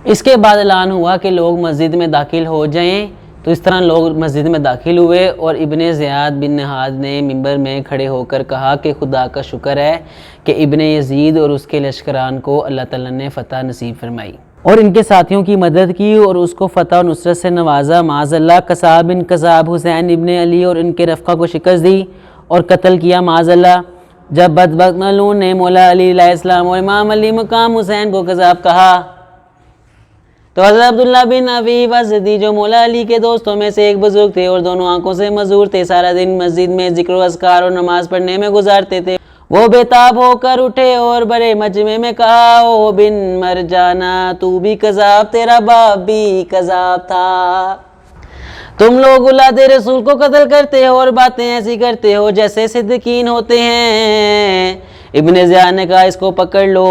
اس کے بعد اعلان ہوا کہ لوگ مسجد میں داخل ہو جائیں، تو اس طرح لوگ مسجد میں داخل ہوئے اور ابن زیاد بن نہاد نے منبر میں کھڑے ہو کر کہا کہ خدا کا شکر ہے کہ ابن یزید اور اس کے لشکران کو اللہ تعالیٰ نے فتح نصیب فرمائی اور ان کے ساتھیوں کی مدد کی اور اس کو فتح و نصرت سے نوازا۔ معاذ اللہ، قصاب بن قصاب حسین ابن علی اور ان کے رفقہ کو شکست دی اور قتل کیا، معاذ اللہ۔ جب بدبخت ملعون نے مولا علی علیہ السلام اور امام علی مقام حسین کو قذاب کہا تو حضرت عبداللہ بن عفیف ازدی جو مولا علی کے دوستوں میں سے ایک بزرگ تھے اور دونوں آنکھوں سے معذور تھے، سارا دن مسجد میں ذکر و اذکار اور نماز پڑھنے میں گزارتے تھے۔ وہ بے تاب ہو کر اٹھے اور بڑے مجمع میں کہا، او بن مرجانہ، تو بھی قذاب، تیرا باپ بھی قذاب تھا، تم لوگ اولاد رسول کو قتل کرتے ہو اور باتیں ایسی کرتے ہو جیسے صدیقین ہوتے ہیں۔ ابن زیاد نے کہا، اس کو پکڑ لو۔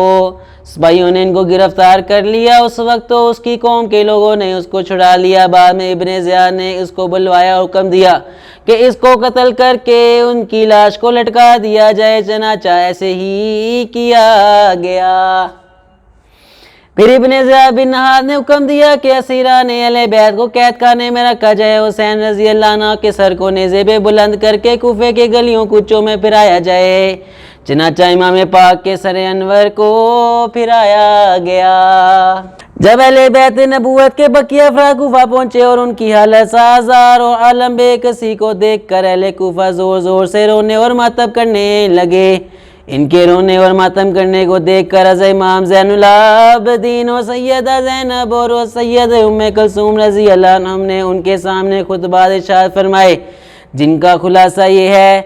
سپاہیوں نے ان کو گرفتار کر لیا۔ اس وقت تو اس کی قوم کے لوگوں نے اس کو چھڑا لیا۔ بعد میں ابن زیاد نے اس کو بلوایا اور حکم دیا کہ اس کو قتل کر کے ان کی لاش کو لٹکا دیا جائے، چنانچہ ایسے ہی کیا گیا۔ پھر ابن زیاد بن نہاد نے حکم دیا کہ اسیران اہل بیت کو قید خانے میں رکھا جائے۔ حسین رضی اللہ عنہ کے سر کو نیزے پہ بلند کر کے کوفے کے گلیوں کوچوں میں پھرایا جائے، چنانچہ امام پاک کے سر انور کو پھرایا گیا۔ جب اہل بیت نبوت کے بقیہ افراد کوفہ پہنچے اور ان کی حالت سازار اور عالم بے کسی کو دیکھ کر اہل کوفہ زور زور سے رونے اور ماتم کرنے لگے۔ ان کے رونے اور ماتم کرنے کو دیکھ کر حضرت امام زین العابدین اور سیدہ زینب اور سید ام کلثوم رضی اللہ عنہم نے ان کے سامنے خطبات ارشاد فرمائے، جن کا خلاصہ یہ ہے۔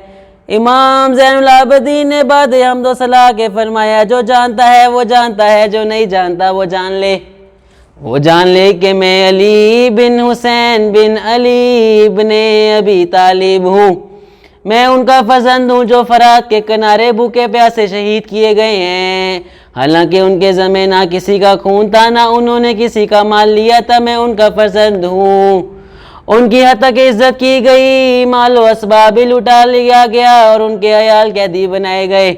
امام زین العابدین نے بعد حمد و ثنا کے فرمایا، جو جانتا ہے وہ جانتا ہے، جو نہیں جانتا وہ جان لے کہ میں علی بن حسین بن علی بن ابی طالب ہوں۔ میں ان کا فرزند ہوں جو فرات کے کنارے بھوکے پیاسے شہید کیے گئے ہیں، حالانکہ ان کے ذمہ نہ کسی کا خون تھا نہ انہوں نے کسی کا مال لیا تھا۔ میں ان کا فرزند ہوں۔ ان کی حد تک عزت کی گئی، مال و اسباب بھی لٹا لیا گیا اور ان کے عیال قیدی بنائے گئے۔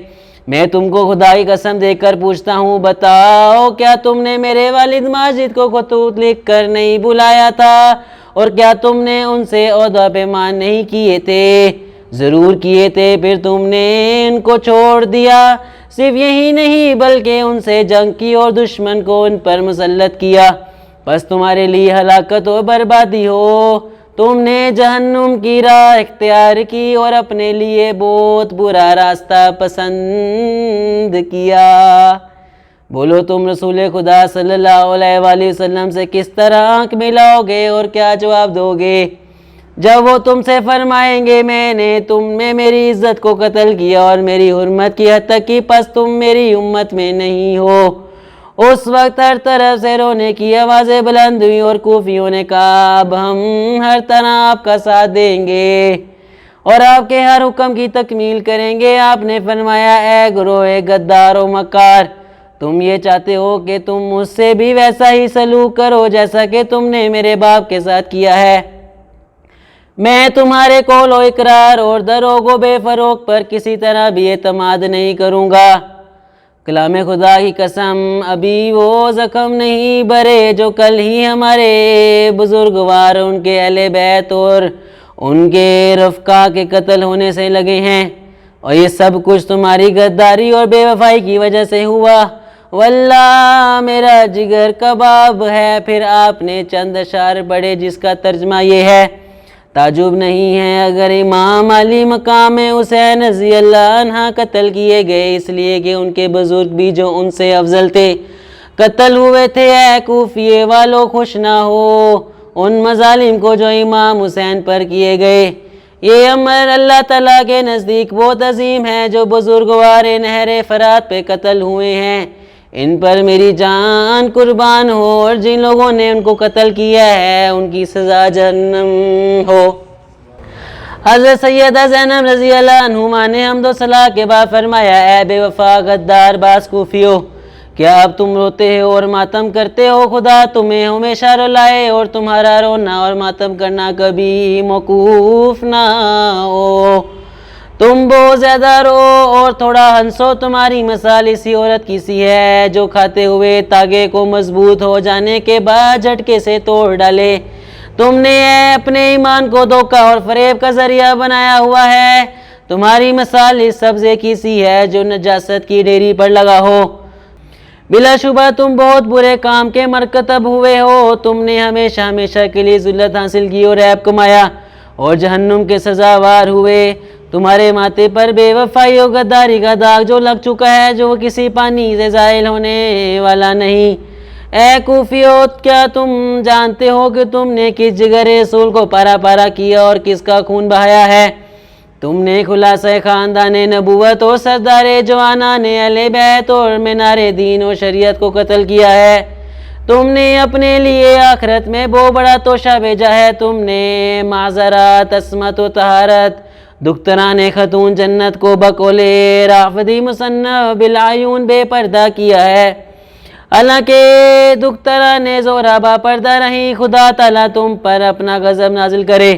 میں تم کو خدا کی قسم دے کر پوچھتا ہوں، بتاؤ کیا تم نے میرے والد ماجد کو خطوط لکھ کر نہیں بلایا تھا؟ اور کیا تم نے ان سے عہدہ پیمان نہیں کیے تھے؟ ضرور کیے تھے، پھر تم نے ان کو چھوڑ دیا۔ صرف یہی نہیں بلکہ ان سے جنگ کی اور دشمن کو ان پر مسلط کیا، بس تمہارے لیے ہلاکت و بربادی ہو۔ تم نے جہنم کی راہ اختیار کی اور اپنے لیے بہت برا راستہ پسند کیا۔ بولو تم رسول خدا صلی اللہ علیہ وآلہ وسلم سے کس طرح آنکھ ملاؤ گے اور کیا جواب دو گے جب وہ تم سے فرمائیں گے، میں نے تم میں میری عزت کو قتل کیا اور میری حرمت کی حد تک کی، پس تم میری امت میں نہیں ہو۔ اس وقت ہر طرف سے رونے کی آوازیں بلند ہوئی اور کوفیوں نے کہا، اب ہم ہر طرح آپ کا ساتھ دیں گے اور آپ کے ہر حکم کی تکمیل کریں گے۔ آپ نے فرمایا، اے گروہ غدار و مکار، تم یہ چاہتے ہو کہ تم مجھ سے بھی ویسا ہی سلوک کرو جیسا کہ تم نے میرے باپ کے ساتھ کیا ہے۔ میں تمہارے قول و اقرار اور دروغ و بے فروغ پر کسی طرح بھی اعتماد نہیں کروں گا۔ کلام خدا کی قسم، ابھی وہ زخم نہیں بھرے جو کل ہی ہمارے بزرگوار، ان کے اہل بیت اور ان کے رفقا کے قتل ہونے سے لگے ہیں، اور یہ سب کچھ تمہاری غداری اور بے وفائی کی وجہ سے ہوا۔ واللہ میرا جگر کباب ہے۔ پھر آپ نے چند اشعار پڑھے جس کا ترجمہ یہ ہے، تعجب نہیں ہے اگر امام علی مقام حسین رضی اللہ عنہ قتل کیے گئے، اس لیے کہ ان کے بزرگ بھی جو ان سے افضل تھے قتل ہوئے تھے۔ اے کوفیے والو، خوش نہ ہو ان مظالم کو جو امام حسین پر کیے گئے۔ یہ امر اللہ تعالیٰ کے نزدیک بہت عظیم ہے، جو بزرگوار نہر فرات پہ قتل ہوئے ہیں، ان پر میری جان قربان ہو، اور جن لوگوں نے ان کو قتل کیا ہے ان کی سزا جہنم ہو۔ حضرت سیدہ زینب رضی اللہ عنہما نے حمد و ثنا کے بعد فرمایا، اے بے وفا غدار باز کوفیو، کیا اب تم روتے ہو اور ماتم کرتے ہو؟ خدا تمہیں ہمیشہ رلائے اور تمہارا رونا اور ماتم کرنا کبھی موقوف نہ ہو۔ تم بہت زیادہ رو اور تھوڑا ہنسو، تمہاری مثال اسی عورت کی سی ہے جو کھاتے ہوئے تاگے کو مضبوط ہو جانے کے بعد جھٹکے سے توڑ ڈالے۔ تم نے اپنے ایمان کو دھوکہ اور فریب کا ذریعہ بنایا ہوا ہے۔ تمہاری مثال اس سبزے کی سی ہے جو نجاست کی ڈیری پر لگا ہو۔ بلا شبہ تم بہت برے کام کے مرتکب ہوئے ہو۔ تم نے ہمیشہ ہمیشہ کے لیے ذلت حاصل کی اور عیب کمایا اور جہنم کے سزاوار ہوئے۔ تمہارے ماتھے پر بے وفائی اور غداری کا داغ جو لگ چکا ہے، جو کسی پانی سے زائل ہونے والا نہیں۔ اے کوفیو، کیا تم جانتے ہو کہ تم نے کس جگر رسول کو پارا پارا کیا اور کس کا خون بہایا ہے؟ تم نے خلاصہ خاندان نبوت اور سردار جوانان اہل بیت اور مینار دین اور شریعت کو قتل کیا ہے۔ تم نے اپنے لیے آخرت میں بہت بڑا توشہ بھیجا ہے۔ تم نے معذرات، عصمت و طہارت، دختران خاتون جنت کو بقول رافدی مصنف بالعیون بے پردہ کیا ہے، حالانکہ دختران زہرا با پردہ رہیں۔ خدا تعالیٰ تم پر اپنا غضب نازل کرے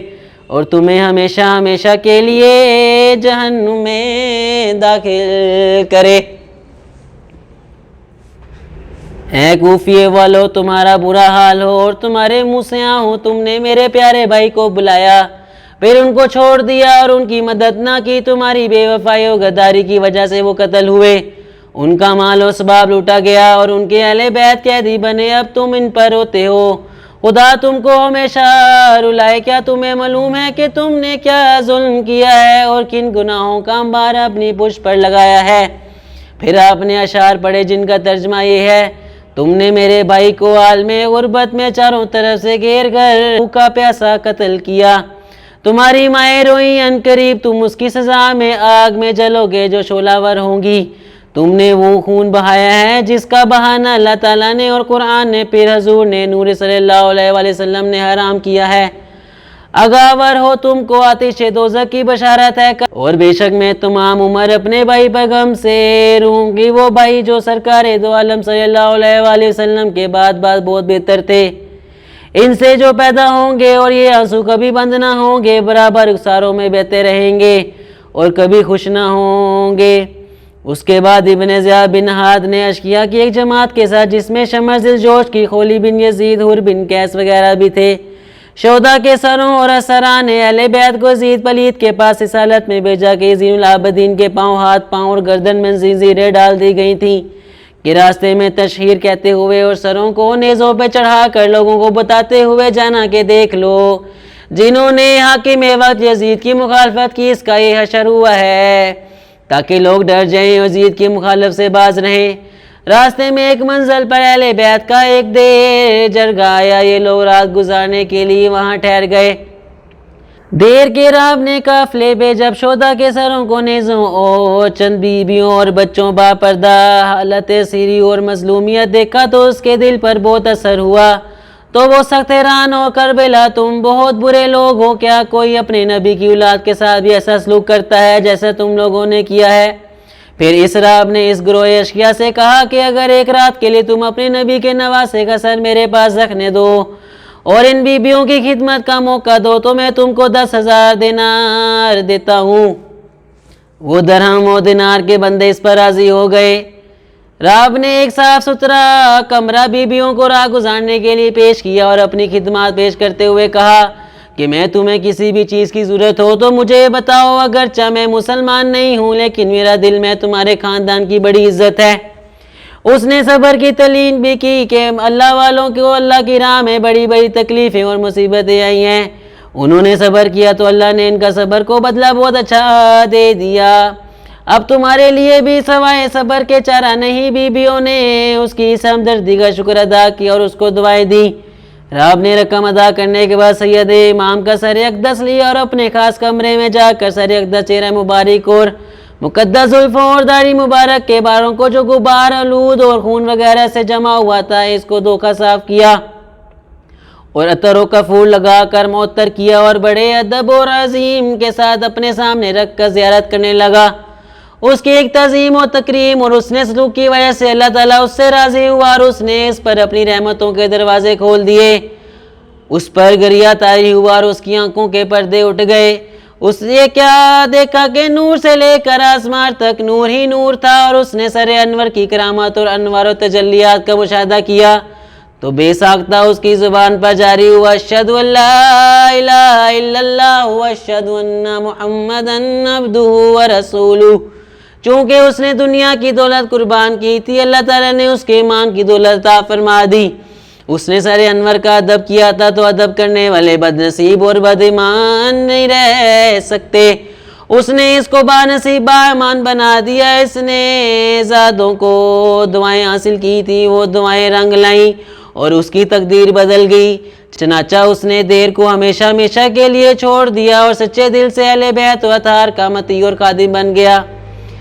اور تمہیں ہمیشہ ہمیشہ کے لیے جہنم میں داخل کرے۔ اے کوفیے والو، تمہارا برا حال ہو اور تمہارے منہ سے آہوں۔ تم نے میرے پیارے بھائی کو بلایا، پھر ان کو چھوڑ دیا اور ان کی مدد نہ کی۔ تمہاری بے وفائی و غداری کی وجہ سے وہ قتل ہوئے، ان کا مال و اسباب لوٹا گیا اور ان کے اہل بیت قیدی بنے۔ اب تم ان پر روتے ہو، خدا تم کو ہمیشہ رلائے۔ کیا تمہیں معلوم ہے کہ تم نے کیا ظلم کیا ہے اور کن گناہوں کا انبار اپنی پشت پر لگایا ہے؟ پھر آپ نے اشعار پڑھے جن کا ترجمہ یہ ہے: تم نے میرے بھائی کو عالم غربت میں چاروں طرف سے گھیر کر بھوکا پیاسا قتل کیا۔ تمہاری مائیں روئیں، ان قریب تم اس کی سزا میں آگ میں جلو گے جو شعلہ ور ہوں گی۔ تم نے وہ خون بہایا ہے جس کا بہانہ اللہ تعالیٰ نے اور قرآن نے پھر حضور نے نور صلی اللہ علیہ وآلہ وسلم نے حرام کیا ہے۔ اگاور ہو، تم کو آتش دوزخ کی بشارت ہے، اور بے شک میں تمام عمر اپنے بھائی پر غم سے روں گی۔ وہ بھائی جو سرکار دو عالم صلی اللہ علیہ وآلہ وسلم کے بعد بہت بہتر تھے، ان سے جو پیدا ہوں گے، اور یہ آنسو کبھی بند نہ ہوں گے، برابر رخساروں میں بہتے رہیں گے اور کبھی خوش نہ ہوں گے۔ اس کے بعد ابن زیاد بن نہاد نے اشقیاء کی ایک جماعت کے ساتھ، جس میں شمس ذوالجوش کی، خولی بن یزید، حر بن قیس وغیرہ بھی تھے، شہداء کے سروں اور اسران اہل بیت کو یزید پلید کے پاس اس حالت میں بھیجا کہ زین العابدین کے پاؤں، ہاتھ پاؤں اور گردن میں زنجیریں ڈال دی گئی تھیں کہ راستے میں تشہیر کہتے ہوئے اور سروں کو نیزوں پہ چڑھا کر لوگوں کو بتاتے ہوئے جانا کہ دیکھ لو، جنہوں نے حاکم وقت یزید کی مخالفت کی، اس کا یہ حشر ہوا ہے، تاکہ لوگ ڈر جائیں اور یزید کی مخالف سے باز رہیں۔ راستے میں ایک منزل پر اہل بیت کا ایک دیر جرگہ آیا، یہ لوگ رات گزارنے کے لیے وہاں ٹھہر گئے۔ دیر کے رات نے قافلے پہ جب شہداء کے سروں کو نیزوں اور چند بیویوں اور بچوں با پردہ حالت سیری اور مظلومیت دیکھا تو اس کے دل پر بہت اثر ہوا، تو وہ سخت حیران ہو کر بولا: تم بہت برے لوگ ہو، کیا کوئی اپنے نبی کی اولاد کے ساتھ بھی ایسا سلوک کرتا ہے جیسا تم لوگوں نے کیا ہے؟ پھر اس رات نے اس گروہ اشقیاء سے کہا کہ اگر ایک رات کے لیے تم اپنے نبی کے نواسے کا سر میرے پاس رکھنے دو اور ان بیویوں کی خدمت کا موقع دو تو میں تم کو 10,000 دینار دیتا ہوں۔ وہ درہم و دینار کے بندے اس پر راضی ہو گئے۔ راب نے ایک صاف ستھرا کمرہ بیویوں کو راہ گزارنے کے لیے پیش کیا اور اپنی خدمات پیش کرتے ہوئے کہا کہ میں تمہیں کسی بھی چیز کی ضرورت ہو تو مجھے بتاؤ، اگرچہ میں مسلمان نہیں ہوں لیکن میرا دل میں تمہارے خاندان کی بڑی عزت ہے۔ اس نے صبر کی تلقین بھی کی کہ اللہ والوں کو اللہ کی راہ میں بڑی بڑی تکلیفیں اور مصیبتیں آئی ہیں، انہوں نے صبر کیا تو اللہ نے ان کا صبر کو بدلہ بہت اچھا دے دیا۔ اب تمہارے لیے بھی سوائے صبر کے چارہ نہیں۔ بیویوں نے اس کی اس ہمدردی کا شکر ادا کیا اور اس کو دعائیں دی۔ راب نے رقم ادا کرنے کے بعد سید امام کا سر اقدس لیا اور اپنے خاص کمرے میں جا کر سر اقدس، چہرہ مبارک اور مقدس زلفوں اور داڑھی مبارک کے باروں کو جو غبار آلود اور خون وغیرہ سے جمع ہوا تھا اس کو دھوکا صاف کیا اور عطر و کفور لگا کر معطر کیا اور بڑے ادب اور عظیم کے ساتھ اپنے سامنے رکھ کر زیارت کرنے لگا۔ اس کی ایک تعظیم و تکریم اور اس نے سلوک کی وجہ سے اللہ تعالیٰ اس سے راضی ہوا اور اس نے اس پر اپنی رحمتوں کے دروازے کھول دیے۔ اس پر گریہ طاری ہوا اور اس کی آنکھوں کے پردے اٹھ گئے اس نے کیا دیکھا کہ نور سے لے کر آسمان تک نور ہی نور تھا، اور اس نے سر انور کی کرامات اور انوار و تجلیات کا مشاہدہ کیا تو بے ساختہ اس کی زبان پر جاری ہوا اشہد ان لا الہ الا اللہ واشہد ان محمدن عبدہ ورسولہ۔ چونکہ اس نے دنیا کی دولت قربان کی تھی، اللہ تعالیٰ نے اس کے ایمان کی دولت عطا فرما دی۔ اس نے سر انور کا ادب کیا تھا تو ادب کرنے والے بد نصیب اور بد ایمان نہیں رہ سکتے۔ اس نے اس کو با نصیب با ایمان بنا دیا۔ اس نے زادوں کو دعائیں حاصل کی تھی، وہ دعائیں رنگ لائیں اور اس کی تقدیر بدل گئی، چنانچہ اس نے دیر کو ہمیشہ ہمیشہ کے لیے چھوڑ دیا اور سچے دل سے اہل بیت و اطہار کا مطیع اور خادم بن گیا۔